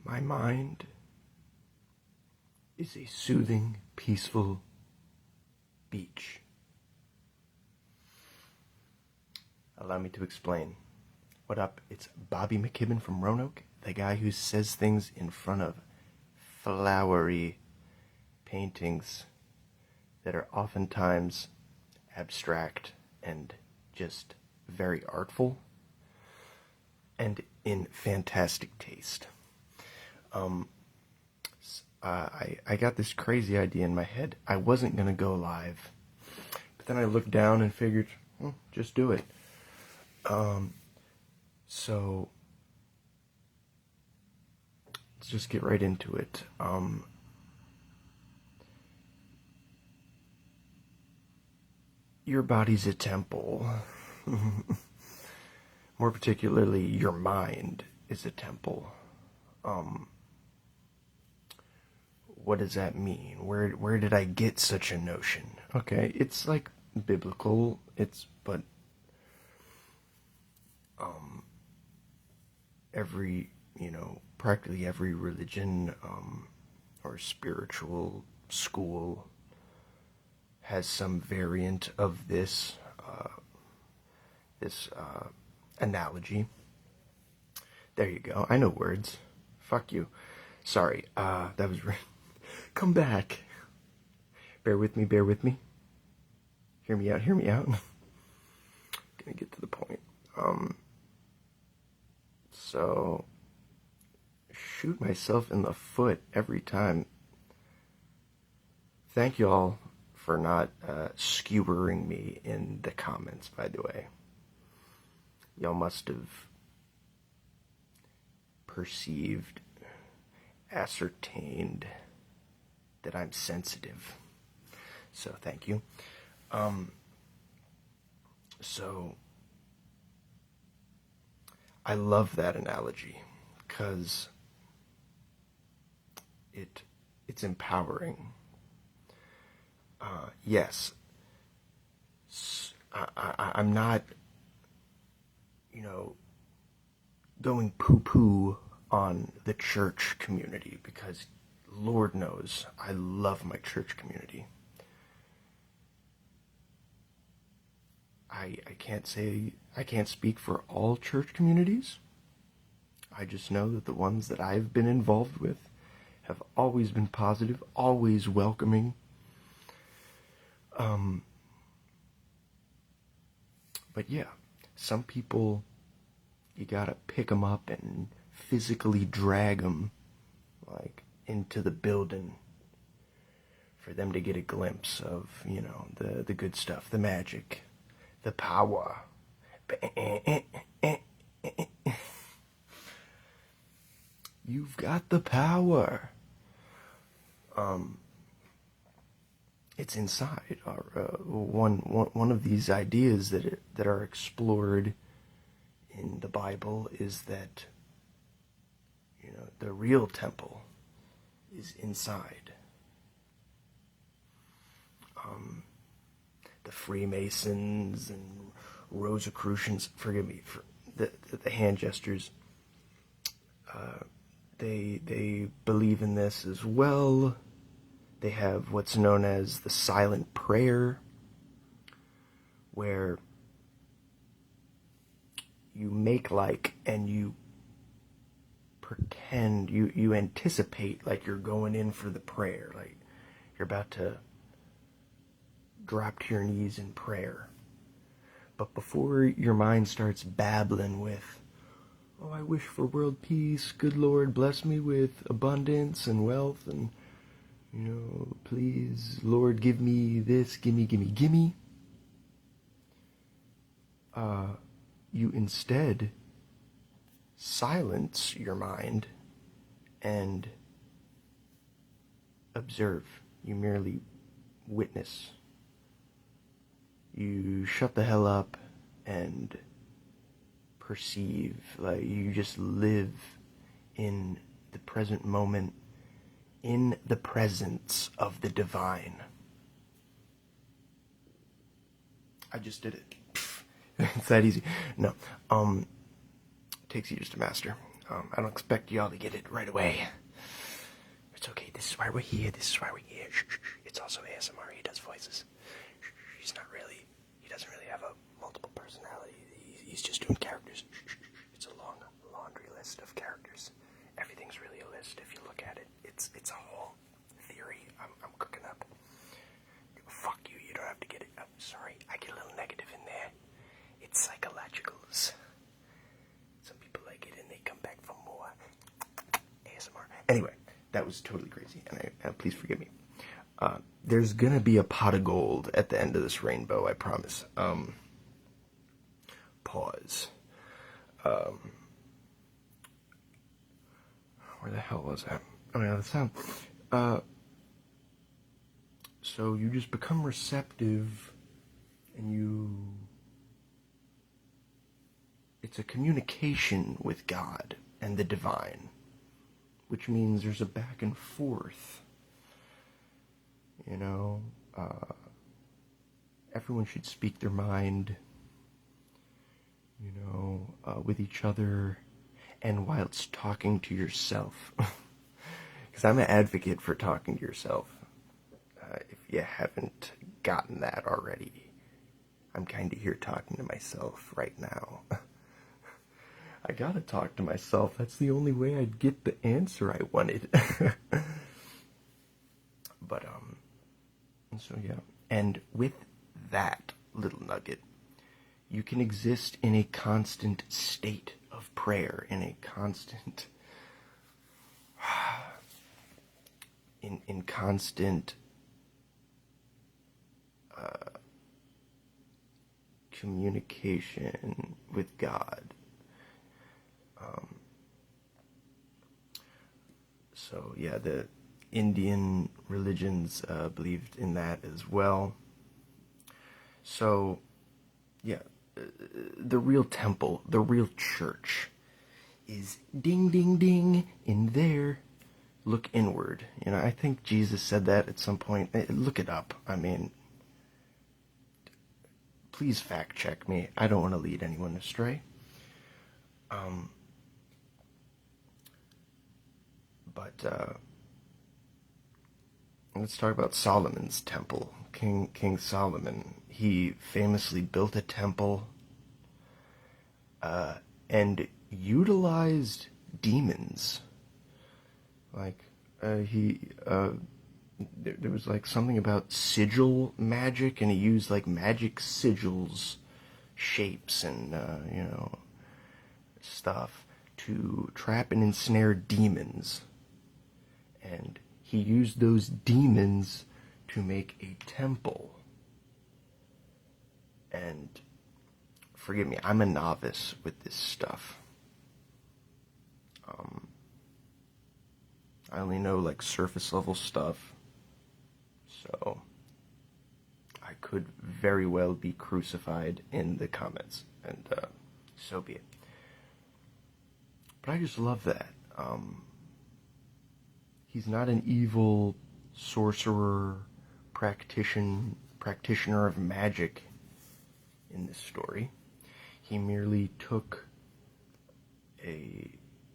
My mind is a soothing, peaceful beach. Allow me to explain. What up? It's Bobby McKibben from Roanoke, the guy who says things in front of flowery paintings that are oftentimes abstract and just very artful and in fantastic taste. I got this crazy idea in my head. I wasn't going to go live, but then I looked down and figured, just do it. So let's just get right into it. Your body's a temple. More particularly, your mind is a temple. What does that mean? Where did I get such a notion? Okay, it's like biblical. But practically every religion or spiritual school has some variant of this analogy. There you go. I know words. Fuck you. Sorry. That was. Come back. Bear with me. Hear me out. Gonna get to the point. So shoot myself in the foot every time. Thank you all for not skewering me in the comments, by the way. Y'all must have perceived, ascertained that I'm sensitive. So thank you. So I love that analogy because it's empowering. Yes, I'm not, going poo-poo on the church community because Lord knows I love my church community. I can't speak for all church communities. I just know that the ones that I've been involved with have always been positive, always welcoming. But yeah, some people, you gotta pick them up and physically drag them, into the building for them to get a glimpse of, the good stuff, the magic, the power. You've got the power. It's inside. One of these ideas that are explored in the Bible is that the real temple is inside. The Freemasons and Rosicrucians, forgive me for the hand gestures, they believe in this as well. They have what's known as the silent prayer, where you make and you pretend, you anticipate like you're going in for the prayer, like you're about to drop to your knees in prayer. But before your mind starts babbling with, oh, I wish for world peace, good Lord, bless me with abundance and wealth, and, please, Lord, give me this, gimme. You instead silence your mind and observe. You merely witness. You shut the hell up and perceive. Like, you just live in the present moment, in the presence of the divine. I just did it. It's that easy. No. Takes years to master. I don't expect y'all to get it right away. It's okay. This is why we're here. This is why we're here. Shh, shh, shh. It's also ASMR. He does voices. Shh, shh. He doesn't really have a multiple personality. He's just doing characters. Shh, shh, shh. It's a long laundry list of characters. Everything's really a list if you look at it. It's a whole theory I'm cooking up. Fuck you. You don't have to get it. Oh, sorry. I get a little negative in there. It's psychologicals. Some people like it and they come back for more. ASMR. Anyway, that was totally crazy, and please forgive me. There's gonna be a pot of gold at the end of this rainbow, I promise. Pause. Where the hell was I? Oh yeah, the sound. So you just become receptive, and it's a communication with God and the divine, which means there's a back and forth. Everyone should speak their mind, with each other, and whilst talking to yourself. Because I'm an advocate for talking to yourself. If you haven't gotten that already, I'm kind of here talking to myself right now. I gotta talk to myself. That's the only way I'd get the answer I wanted. But, so yeah. And with that little nugget, you can exist in a constant state of prayer, in a constant, in constant communication with God. So yeah, the Indian religions believed in that as well. So yeah, the real temple, the real church, is ding ding ding in there. Look inward. I think Jesus said that at some point. Look it up. I mean, please fact check me. I don't want to lead anyone astray. But let's talk about Solomon's temple. King Solomon. He famously built a temple and utilized demons. There was something about sigil magic, and he used magic sigils, shapes, and stuff to trap and ensnare demons. And he used those demons to make a temple. And forgive me, I'm a novice with this stuff. I only know surface level stuff. So I could very well be crucified in the comments, and so be it. But I just love that. He's not an evil sorcerer, practitioner of magic in this story. He merely took a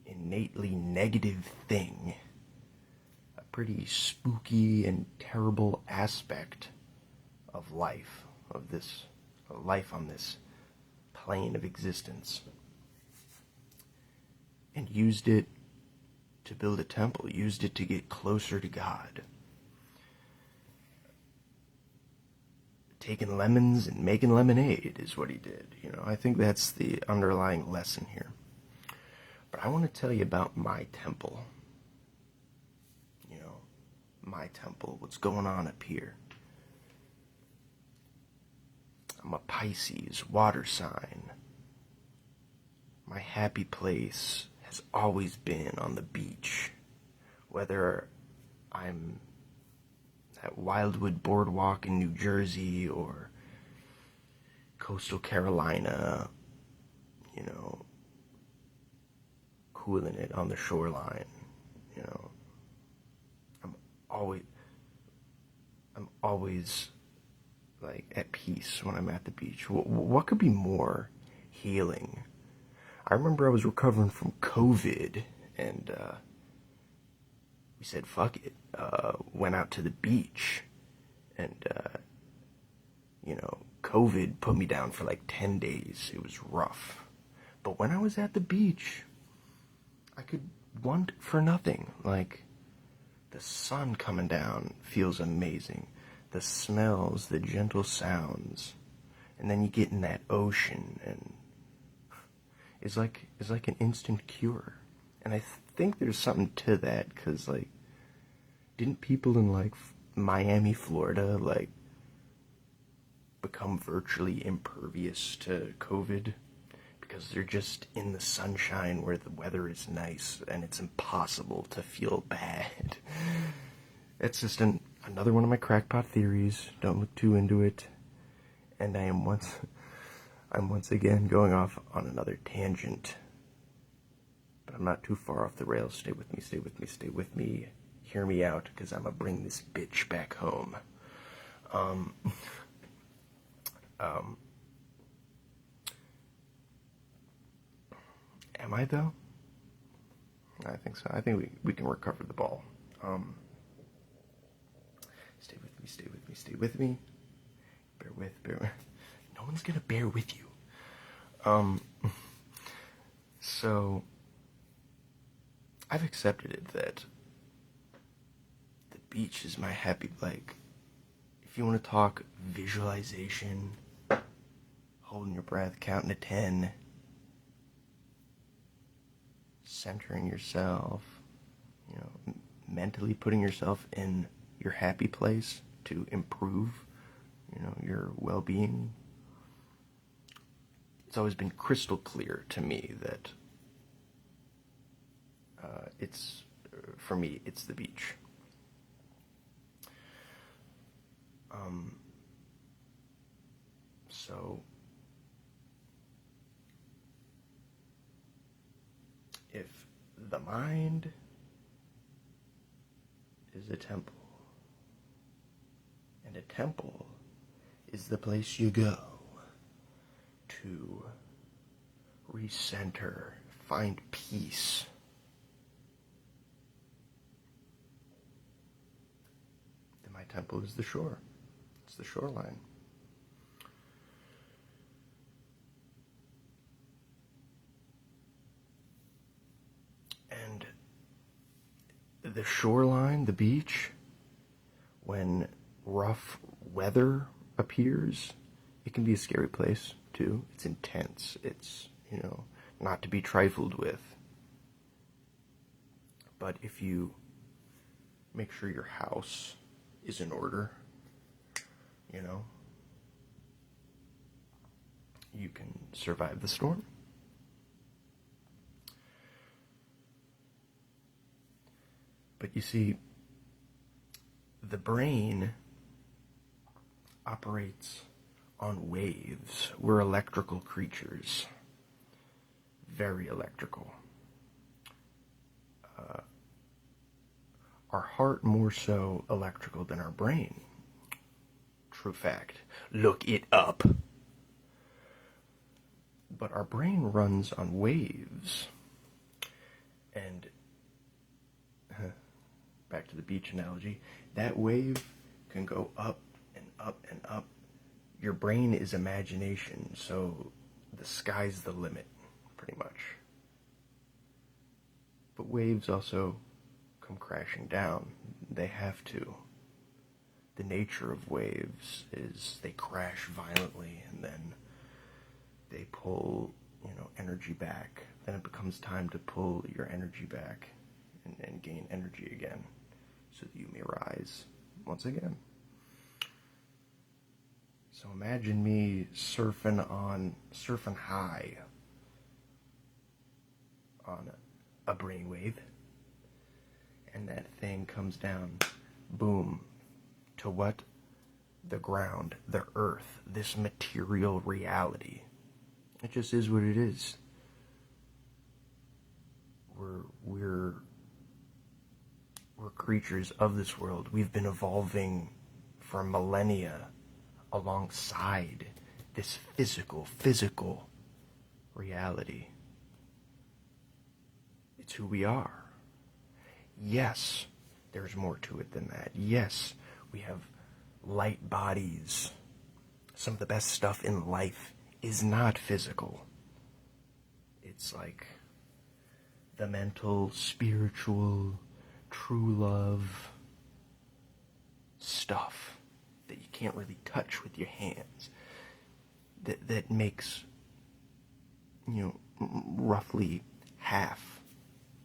innately negative thing, a pretty spooky and terrible aspect of life, life on this plane of existence, and used it to build a temple, used it to get closer to God. Taking lemons and making lemonade is what he did. I think that's the underlying lesson here. But I want to tell you about my temple. My temple, what's going on up here. I'm a Pisces, water sign. My happy place has always been on the beach. Whether I'm at Wildwood Boardwalk in New Jersey or coastal Carolina, cooling it on the shoreline, I'm always at peace when I'm at the beach. What could be more healing? I remember I was recovering from COVID, and we said, fuck it. Went out to the beach, and, COVID put me down for like 10 days. It was rough. But when I was at the beach, I could want for nothing. Like, the sun coming down feels amazing. The smells, the gentle sounds. And then you get in that ocean, and it's like an instant cure. And I think there's something to that, because, like, didn't people in, like, Miami, Florida, like, become virtually impervious to COVID? Because they're just in the sunshine where the weather is nice, and it's impossible to feel bad. It's just another one of my crackpot theories. Don't look too into it. And I'm once again going off on another tangent. But I'm not too far off the rails. Stay with me, stay with me, stay with me. Hear me out, because I'm going to bring this bitch back home. Am I, though? I think so. I think we can recover the ball. Stay with me, stay with me, stay with me. Bear with. No one's going to bear with you. So, I've accepted it that the beach is my happy, like, if you want to talk visualization, holding your breath, counting to 10, centering yourself, mentally putting yourself in your happy place to improve, your well-being. It's always been crystal clear to me that for me, it's the beach. So, if the mind is a temple, and a temple is the place you go to recenter, find peace, then my temple is the shore. It's the shoreline. And the shoreline, the beach, when rough weather appears, it can be a scary place too. It's intense. It's, not to be trifled with. But if you make sure your house is in order, you can survive the storm. But you see, the brain operates on waves. We're electrical creatures. Very electrical. Our heart more so electrical than our brain. True fact. Look it up. But our brain runs on waves. And back to the beach analogy, that wave can go up and up and up. Your brain is imagination, so the sky's the limit, pretty much. But waves also come crashing down. They have to. The nature of waves is they crash violently, and then they pull, energy back. Then it becomes time to pull your energy back and gain energy again, so that you may rise once again. So imagine me surfing high on a brainwave, and that thing comes down, boom, to what? The ground, the earth, this material reality. It just is what it is. We're creatures of this world. We've been evolving for millennia alongside this physical reality. It's who we are. Yes, there's more to it than that. Yes, we have light bodies. Some of the best stuff in life is not physical. It's like the mental, spiritual, true love stuff that you can't really touch with your hands. That makes, roughly half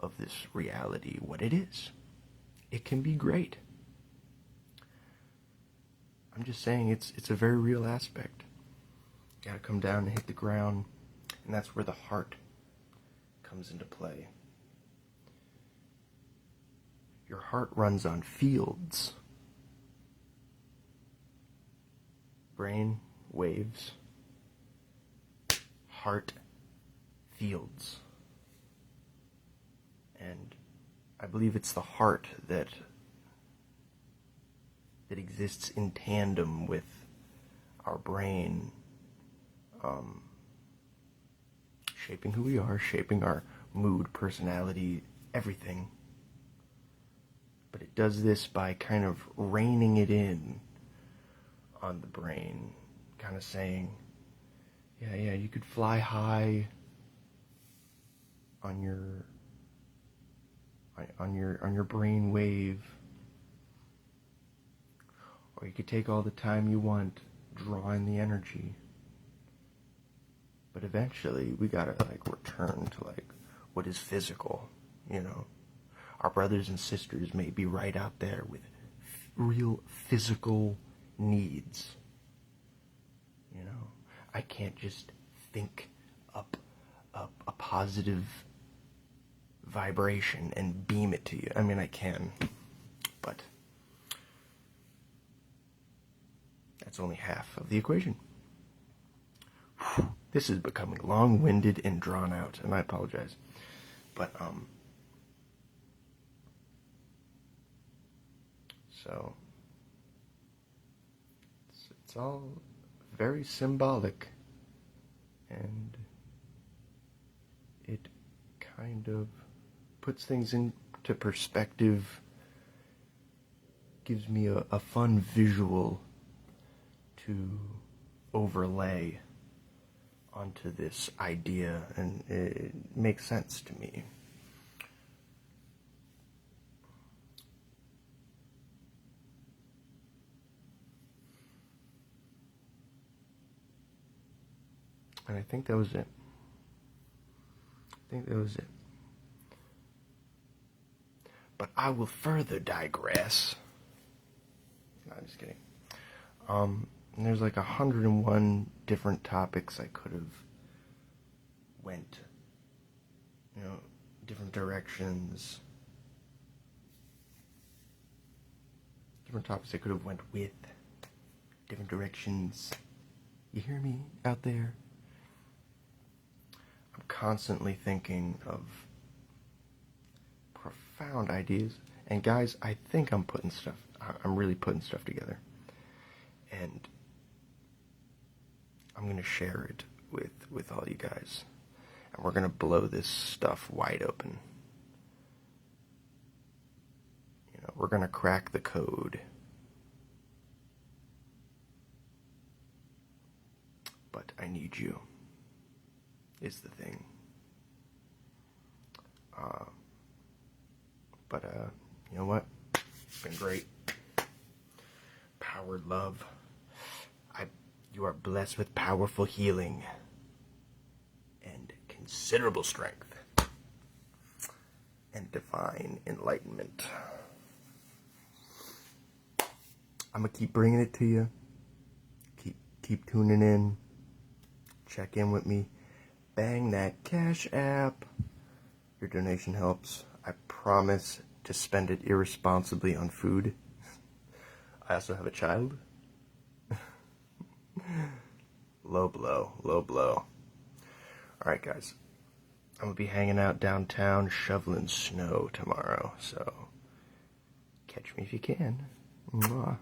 of this reality what it is. It can be great. I'm just saying it's a very real aspect. You gotta come down and hit the ground, and that's where the heart comes into play. Your heart runs on fields. Brain waves. Heart fields. And I believe it's the heart that exists in tandem with our brain, shaping who we are, shaping our mood, personality, everything. But it does this by kind of reining it in on the brain, kind of saying, yeah, you could fly high on your brain wave, or you could take all the time you want drawing the energy. But eventually we gotta return to what is physical, Our brothers and sisters may be right out there with real physical needs. I can't just think up a positive vibration and beam it to you. I mean, I can, but that's only half of the equation. This is becoming long-winded and drawn out, and I apologize. But, so, it's all very symbolic, and it kind of puts things into perspective, gives me a fun visual to overlay onto this idea, and it makes sense to me. And I think that was it. But I will further digress. No, I'm just kidding. And there's 101 different topics I could have went, different directions. Different topics I could have went with. Different directions. You hear me out there? I'm constantly thinking of profound ideas. And guys, I think I'm really putting stuff together. And I'm going to share it with all you guys. And we're going to blow this stuff wide open. We're going to crack the code. But I need you, is the thing. But you know what? It's been great. Powered love. You are blessed with powerful healing and considerable strength and divine enlightenment. I'm gonna keep bringing it to you. Keep tuning in. Check in with me. Bang that Cash App. Your donation helps. I promise to spend it irresponsibly on food. I also have a child. Low blow. Alright guys, I'm gonna be hanging out downtown shoveling snow tomorrow, so catch me if you can. Mwah.